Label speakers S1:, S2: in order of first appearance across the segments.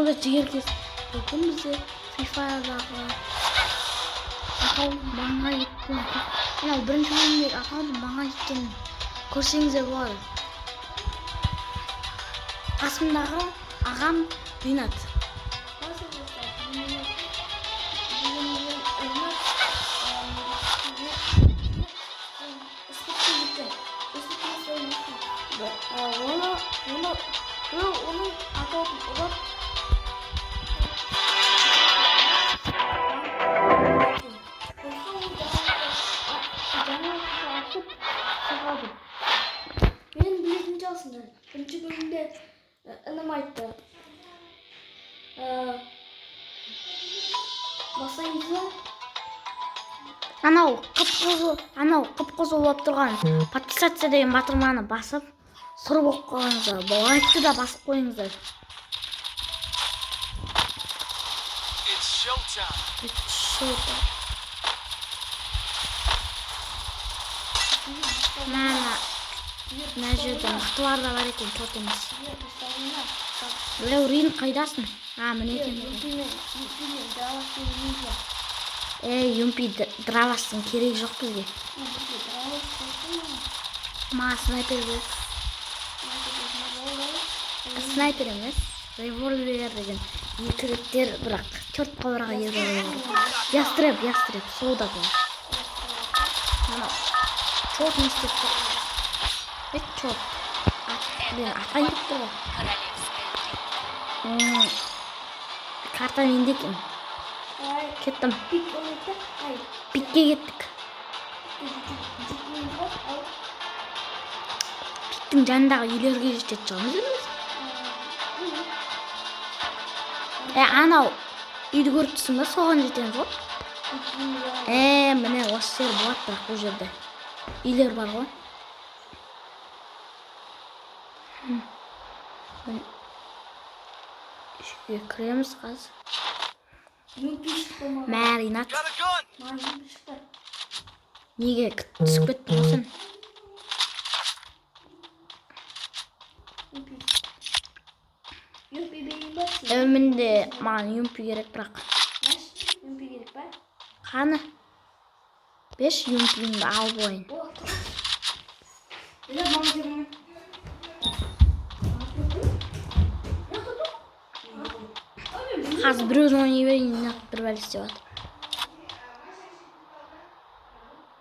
S1: да жігеркес мүмкін бізде фифадағы аккаунт маңға кеткен анау бірінші бөлімдегі аккаунт маңға кеткенін көрсеңіздер болады. Қасымдағы ағам Ринат. Оның аккаунтын ұлап мен білетін жасында бірінші бөлімде інім айтты. Басайымызда анау қып-қызыл болып тұрған подписаться деген батырманы басып сұр болып қойыңыздар. Бұл айтты да басып қойыңыздар. It's showtime. Мына жерде мықтылар да бар екен, тот емес. Біреу Рин қайдасың? Міне екен. Юмпи дравастың керегі жоқ бізге. Маған снайпер бер. Снайпер емес, револьвер деген екіліктер, бірақ төрт қабырға ергелер. Ястреб, сол да бар. Чот не істеп тұр. Чот. Атайын деп тұр ғой. Карта менде екен. Кеттім. Пикке кеттік. Пиктің жанындағы үйлерге жетет шығамыз емес. Анау үйді көріп тұрсың ба, соған жетеміз ғой. Міне осы жер болады, бірақ бұл жерде үйлер бар ғой. Үйге кіреміз қазір. Ринат. Неге түсіп кеттің осың? Өмінде маған юмпи керек бірақ. Юмпи керек па? Қаны? 5 юмпиңді ал бойын. Қазір біреудің ойнай берейін, Ринат бір бәл істеп жатыр.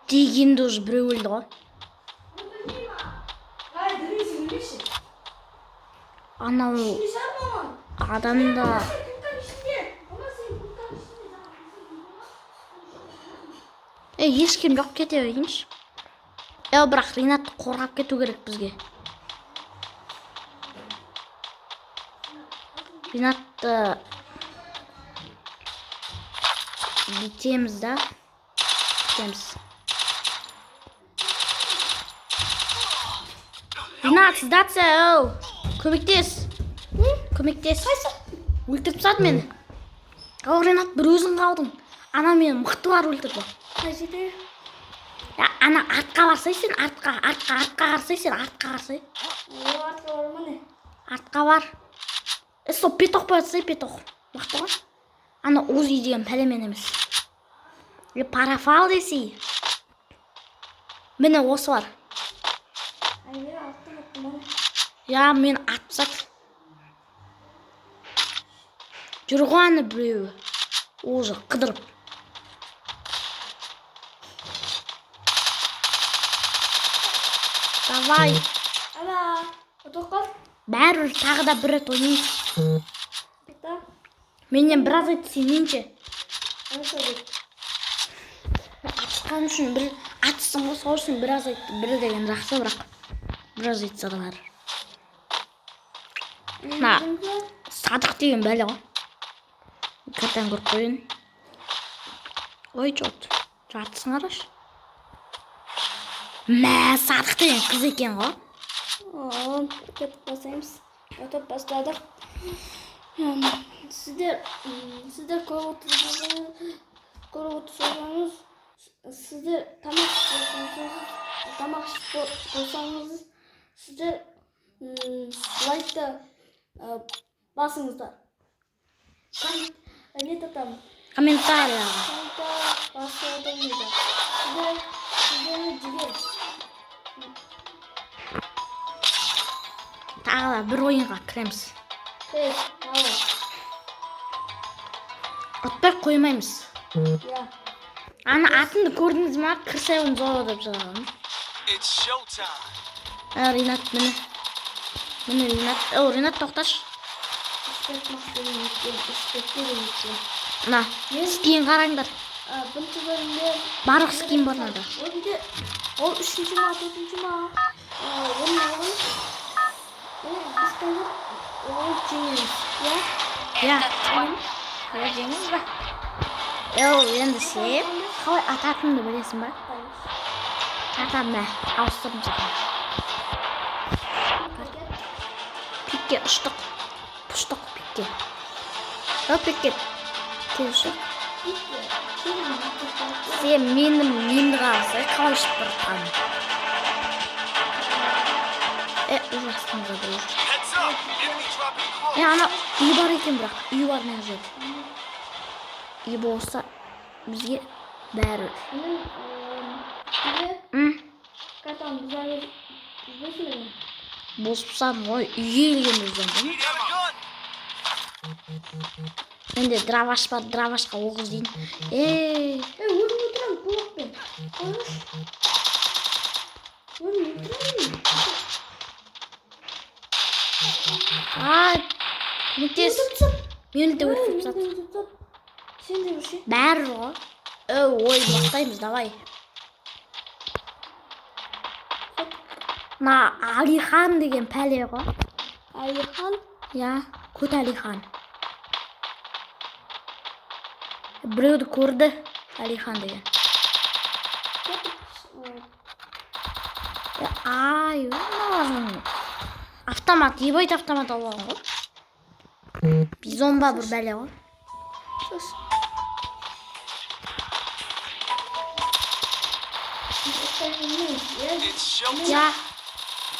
S1: Дегенде уже біреу өлді ғой. Анау адамда ешкім жоқ, кете берейінші. Бірақ Ринатты қорғап кету керек бізге. Ринатты бітеміз да. Ринат, сдаться, көмектес. Өлтіріп тастады мені. Ринат, бір өзің қалдың. Ана мені мықты бар өлтірді. Ана артқа барсайсың, артқа қарсайсың, артқа қарсай. Артқа бар. Сол петох байытсай, петох. Мықты ғой. Ана Узи деген пәлемен емес. Парафал десей. Мені осы бар. Мен атпсат. Жүрғаны біреуі. Уже қыдырып. Давай. Бәрі тағы да бір рет ойнайын. Менен біраз айтты, сененше. Атысқан үшін бір атыстың ғой, сол үшін біраз айтты. Бірі деген жақсы, бірақ біраз айтса да бар. Садық деген бәлі ғой. Картаны көріп қойын. Ой, жот. Жатысың араш. Садық деген қыз екен ғой. Кетіп басаймыз. Өтіп бастадық. Сіздер көріп отырсаңыз, сіздер тамақ болсаңыз, сіздер лайкты басыңыздар.
S2: не татам.
S1: Комментарияға.
S2: Kanka basıyordum burada. Sizlerle cüge.
S1: Тағы да бір ойынға кіреміз.
S2: Evet, tamam.
S1: Ұтпай қоймаймыз.
S2: Ya.
S1: Ана атымды көрдіңіз ма? Кірсайын зор деп жазған.
S3: It's showtime.
S1: Ринат міне. Міне Ринат. Ринат тоқташы. На, скин қараңдар.
S2: Bunun bölümde
S1: Барлық скин бар мынада.
S2: o bir de o 3. ma, 4. ma. Onun oğlu. Biz kalır. O ciniz. Ya.
S1: Я. Я жеңіз ба? Енді сен қалай ататынды білесің ба? Атам ба? Ауыстырдым саған. Пикке ұштық. Пұштық пикке. Пикке. Тез ұштық. Сен менді қарасай қалай ұшып бұртқан. Ужастың ғады ұшып.
S3: Heads up. Enemy dropping close.
S1: Ана үй бар екен бірақ. Үй бар мына жерде. Үй болса бізге бәрі.
S2: Şimdi katam güzel bir
S1: Боспам ғой үйге келген бізден.
S3: You got a gun.
S1: Менде драваш бар, дравашқа оқ іздейін.
S2: Vurun oturan kulak ben. Konuş. Vurun oturan.
S1: Ай, көмектес. Мені де өртіп жатыр.
S2: Sen de bir şey.
S1: Бәрі ғой. Ой, бастаймыз, давай. Мына Алихан деген пәле ғой.
S2: Alihan.
S1: Я, көт Алихан. Біреуді көрді Алихан деген. Ай, автомат, ебайт автомат алған ғой. Бизон ба бір бәле ғой.
S2: Sus.
S3: It's showtime.
S1: Я,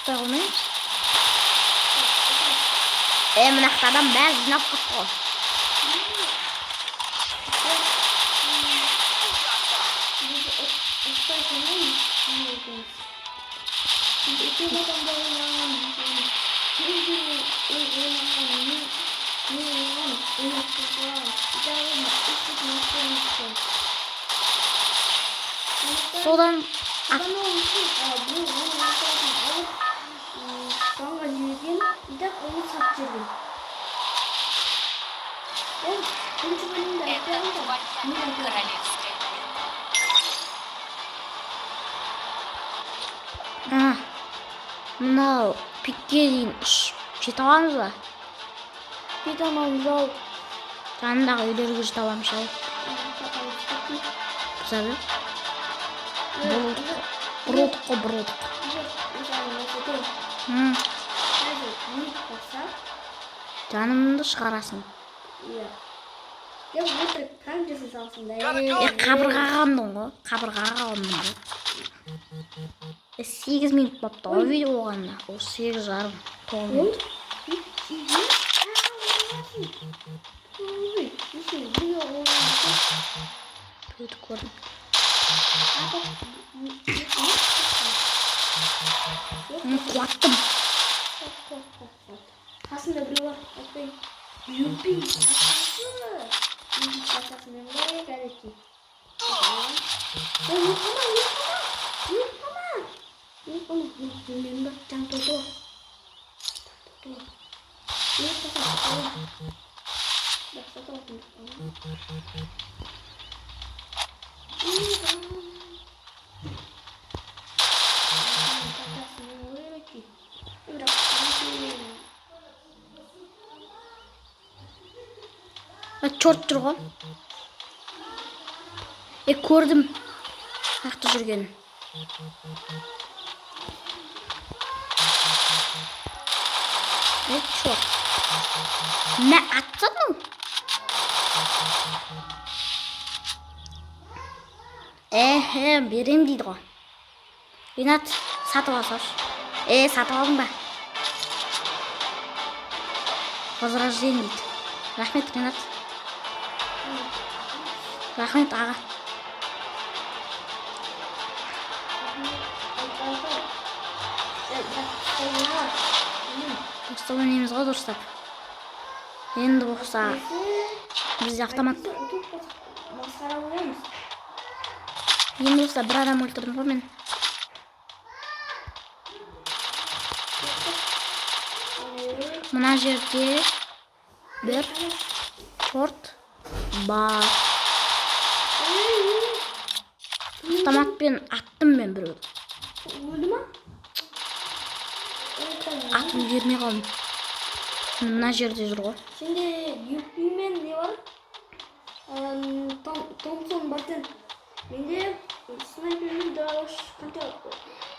S1: құтпай қоймаймыз. Мына адам бәрі жинап қапты ғой. Содан
S2: Bana olmuşsun, bu onu alıp kanka yürüdüm, bir de onu sattırdım. O üçüncü bölümde yapıyorum da bunu yapıyorum.
S1: мынау пикке дейін жете аламыз ба?
S2: Bir tamam zor.
S1: Жанындағы үйлерге жете аламыз ау. Güzel. Бұрылдық қой, бұрылдық. Жанымды шығарасың.
S2: Ya bu da kancası aslında.
S1: Қабырғаға қалдың ғой. Қабырғаға қалдың ғой. 8 минут бапты ғой видео болғанына. Ол 8 жарым. 9 минут. Өтіп көрдім. Қуаттым.
S2: Aslında bir var. Yupi. Yupi atasını nereye geldi? Yuk jangan tutup.
S1: Çort тұр ғой. Көрдім. Ақты жүргенін. Çort. Ne attın mı? Берем дейді ғой. Ринат, сатып алсаш. Сатып алдың ба? Возрождение дейді. Рахмет, Ринат. Рахмет аға. Дұрыстап ойнаймыз ғой дұрыстап. Енді болса бізде автомат.
S2: Масқара ойнаймыз.
S1: Енді болса бір адам өлтірдім ғой мен. Мына жерде бір торт бар. Автоматпен аттым мен біреуді.
S2: Өлді ма?
S1: Атын бермей қалдым. Мына жерде жүр ғой.
S2: Şimdi yüklüğümen ne var? Thompson bakın. Bende sniper'ın dravaş kanka.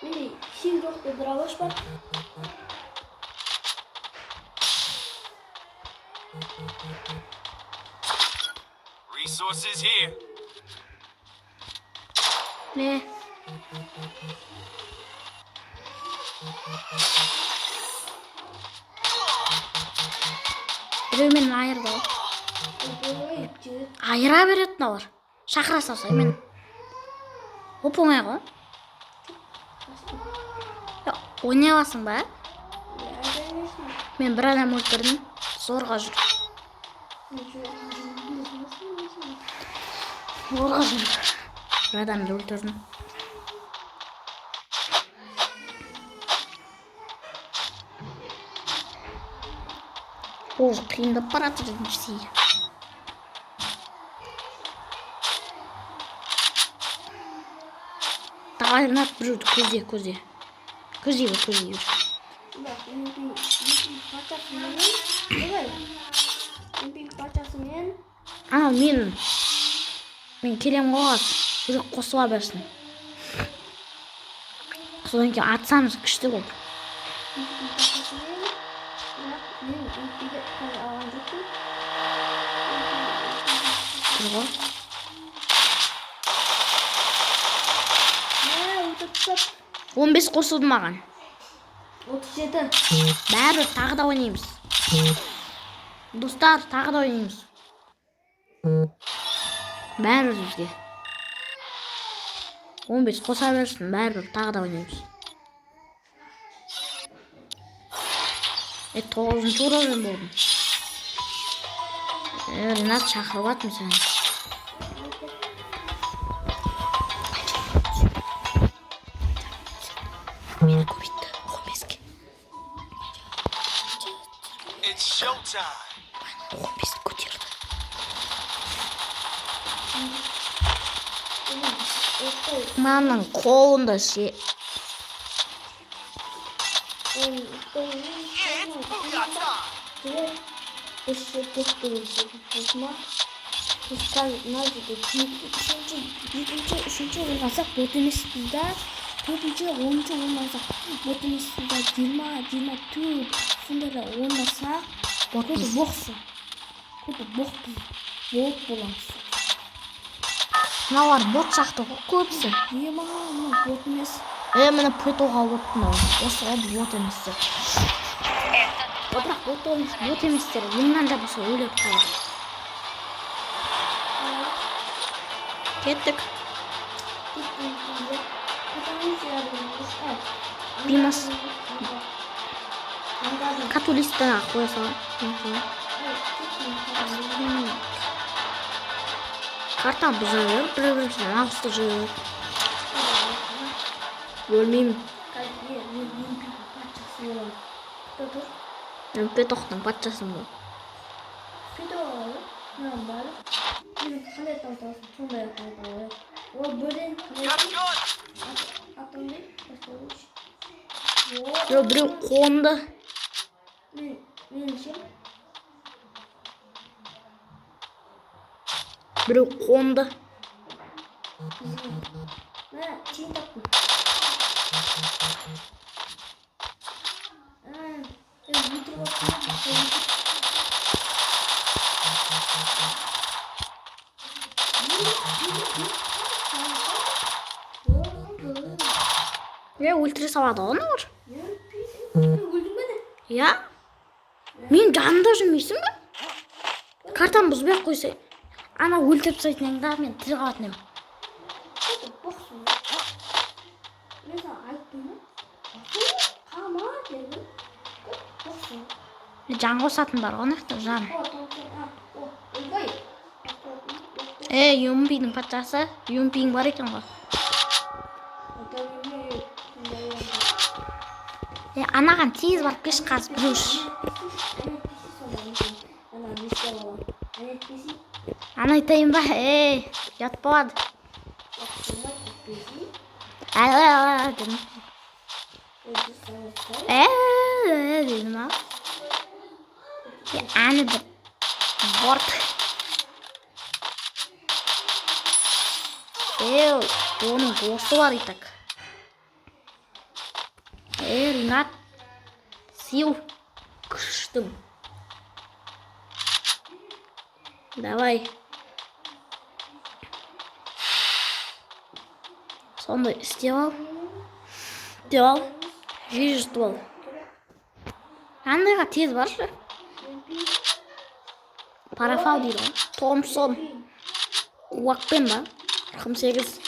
S2: Bende silver'da dravaş var.
S3: Resources here.
S1: Ne? Біреу мен айырды ғой. Айыра беретін олар. Шақыра салса мен. Оп-оңай ғой. Ойнай аласың ба? Мен бір адам өлтірдім. Зорға жүр. Зорға жүр. Bir adamı öldürdüm. Ой, қиындап баратыр нәрсе. Дайынап біреуді көзе. Көзе. Ана мен келем ғой. Жүрек қосыла берсін. Содан кейін атсамыз күшті болды. Тұр ғой. 15 қосылды маған.
S2: 37.
S1: Бәрі тағы да ойнаймыз. Достар, тағы да ойнаймыз. Бәрі бізге. 15 қоса берсін, бәрі тағы да ойнаймыз. 9-шы уровень болдым. Ринат шақырып атым сені. Мені көбейтті, 15-ке.
S3: It's showtime.
S1: 15 көтерді. Маманың қолында ше.
S2: Үшінші ойнасақ бот емеспіз да. Төртінші, 10-шы ойнасақ бот емеспіз да. 20-24 сонда ойнасақ көті боқсы. Көті боқпыз. Бот боламыз.
S1: Мыналар бот шақты ғой көбісі.
S2: Маған бот емес.
S1: Мені пөтоға отын ау. Осыға бот еместер. Бірақ бот еместер. Емнен де болса өліп қалады. Кеттік. Бимас. Католистен қоя салам. Картан бұзыр, бір-бірімізден ағысты жүр. Өлмеймін. Мен петоқтың патшасын бұл. Біреу қонды. Біреу қонды. Өлтіре салады ғой олар. Мен жанында жүрмейсің бе? Картаны бұзбай қойса. Ана өлтіріп тастайтын да мен тірі қалатын едім.
S2: Көті боқсын. Мен саған айттым ба? Қама дедім. Боқсын.
S1: Жан қосатын бар ғой нақты жан.
S2: Ойбай.
S1: Юмпидің патшасы. Юмпиң бар екен ғой. Анаған тез барып кеш қазып білуш. Ана айтайын ба? Жат болады. Дедім. Дедім ау. Әні бір борт. Оның досы бар итак. Ринат. Сил. Күштім. Давай. Сондай істеп ал. Деп ал. Жүйжітіп ал. Андайға тез баршы. Парафал дейді ғой. Томсон. Уақпен ба? 48.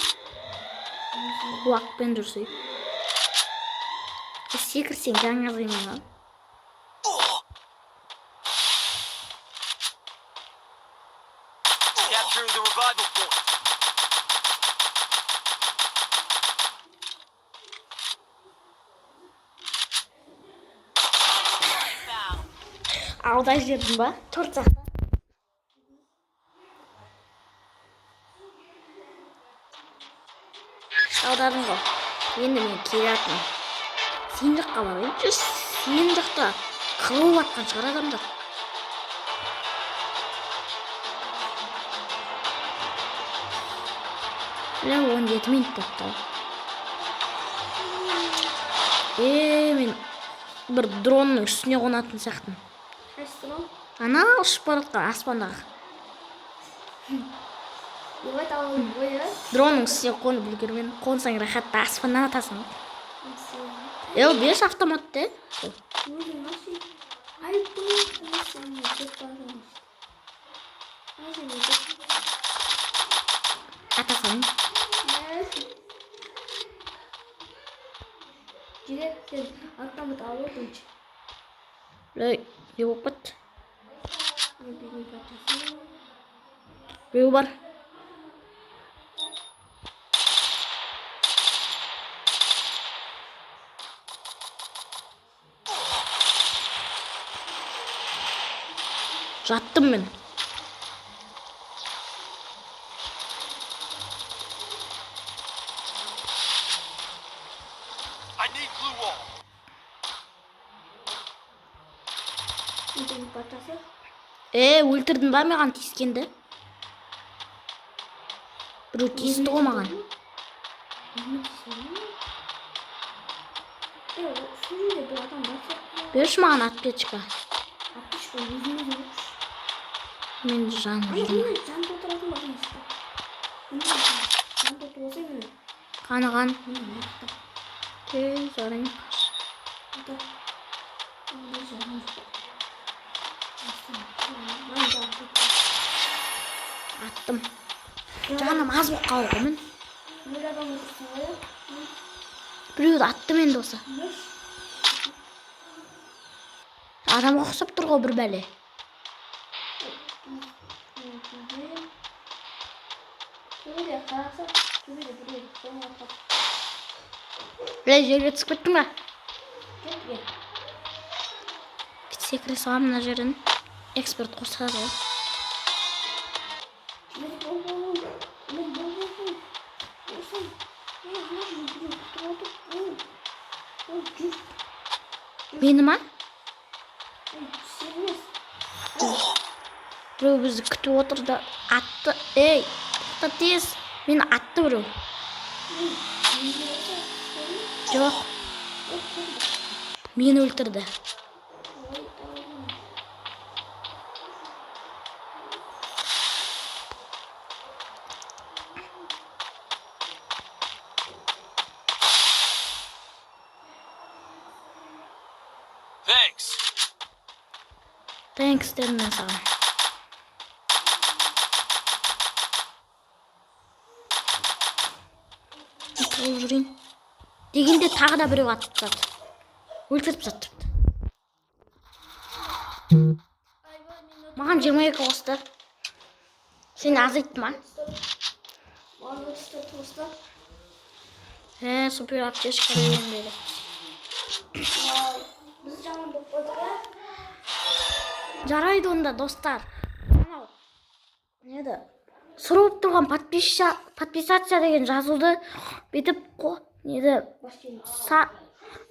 S1: Уақпен жүрсей. Секірсең жаңа займын ба?
S3: Capturing the revival point.
S1: Алдай жердің ба? 4 сақта. Алдадың ғой. Енді мен келетін. Сен жаққа барайын. Сен жақта қылып атқан шығар адамдар. Біле 17 минут бопты. Мен бір дронның үстіне қонатын сияқтым.
S2: Қайсы дрон?
S1: Ана ұшып баратқан аспандағы.
S2: Ебай тауын бойы.
S1: Дронның үстіне қонып үлгермен. Қонсаң рахатта аспаннан атасың. 5 автоматты. Атасың.
S2: Директор автомат алып өтінші.
S1: Не болып кетті? Біреу бар. Жаттым мен.
S3: I need glue wall.
S1: Өлтірдің ба маған тиіскенді? Біреу тиісті ғой маған. Берші маған аптечка. Мен жан жүрмін. Қаны. Тез арайын қаш. Аттым. Жаным аз болып қалды ғой мен. Біреуді аттым енді осы. Адамға ұқсап тұр ғой бір бәле. Жерге түсіп кеттің ба? Секіре салам мына жерін. Эксперт қосады ғой. Мені ма? Біреу бізді күтіп отырды. Атты. Тоқта тез. Мені атты біреу. Жоқ. Мені өлтірді. Thanks дедім мен саған. болып жүрейін дегенде тағы да біреу атып жатыр. Өлтіріп жатырды. Маған 22 қосты. Сен аз айтты ма?
S2: Маған 34 қосты.
S1: Супер аптечка деген деді.
S2: Біз жаман болып қойдық, ә?
S1: Жарайды онда, достар. Анау неді? Сұр болып тұрған подписация деген жазуды бүйтіп неді?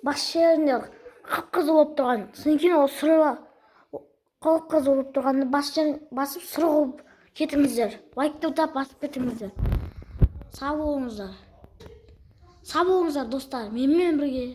S1: Бас жерінде қып-қызыл болып тұрған. Содан кейін ол сұры қып-қызыл болып тұрғанды бас жерін басып сұры қылып кетіңіздер. Лайкты да басып кетіңіздер. Сау болыңыздар. Сау болыңыздар, достар. Менімен бірге